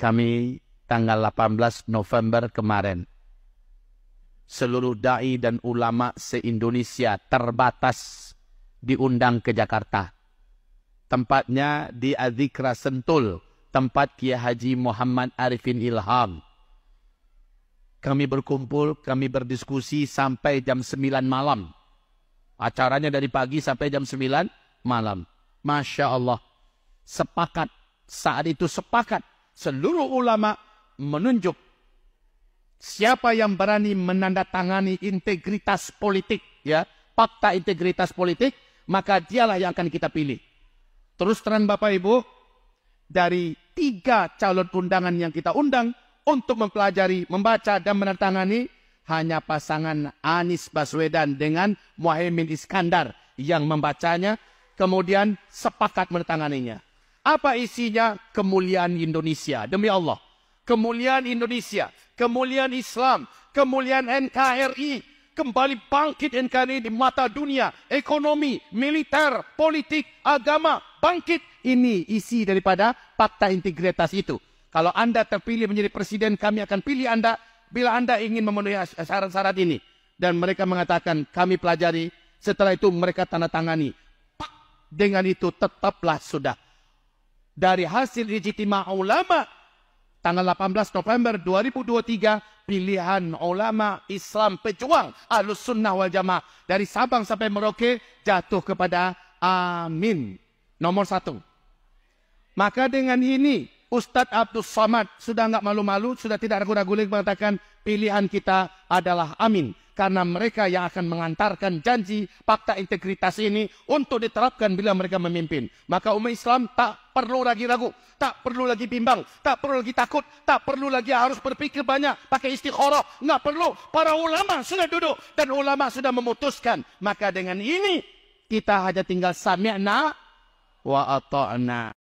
kami tanggal 18 November kemarin, seluruh da'i dan ulama se-Indonesia terbatas diundang ke Jakarta. Tempatnya di Adzikra Sentul, tempat Kiai Haji Muhammad Arifin Ilham. Kami berkumpul, kami berdiskusi sampai jam 9 malam. Acaranya dari pagi sampai jam 9 malam. Masya Allah. Sepakat, saat itu sepakat. Seluruh ulama menunjuk siapa yang berani menandatangani integritas politik, ya, fakta integritas politik, maka dialah yang akan kita pilih. Terus terang Bapak Ibu, dari 3 calon undangan yang kita undang untuk mempelajari, membaca dan menandatangani, hanya pasangan Anies Baswedan dengan Muhaimin Iskandar yang membacanya, kemudian sepakat menandatanganinya. Apa isinya? Kemuliaan Indonesia. Demi Allah. Kemuliaan Indonesia. Kemuliaan Islam. Kemuliaan NKRI. Kembali bangkit NKRI di mata dunia. Ekonomi, militer, politik, agama. Bangkit. Ini isi daripada fakta integritas itu. Kalau Anda terpilih menjadi presiden, kami akan pilih Anda bila Anda ingin memenuhi syarat-syarat ini. Dan mereka mengatakan, kami pelajari. Setelah itu mereka tanda tangani. Dengan itu tetaplah sudah. Dari hasil ijtima ulama tanggal 18 November 2023, pilihan ulama Islam pejuang Ahlus Sunnah wal Jamaah dari Sabang sampai Merauke jatuh kepada Amin nomor 1. Maka dengan ini Ustadz Abdul Somad sudah nggak malu-malu, sudah tidak ragu-ragu lagi mengatakan pilihan kita adalah Amin. Karena mereka yang akan mengantarkan janji fakta integritas ini untuk diterapkan bila mereka memimpin. Maka umat Islam tak perlu lagi ragu, tak perlu lagi bimbang, tak perlu lagi takut, tak perlu lagi harus berpikir banyak, pakai istikharah, nggak perlu. Para ulama sudah duduk dan ulama sudah memutuskan. Maka dengan ini kita hanya tinggal sami'na wa ata'na.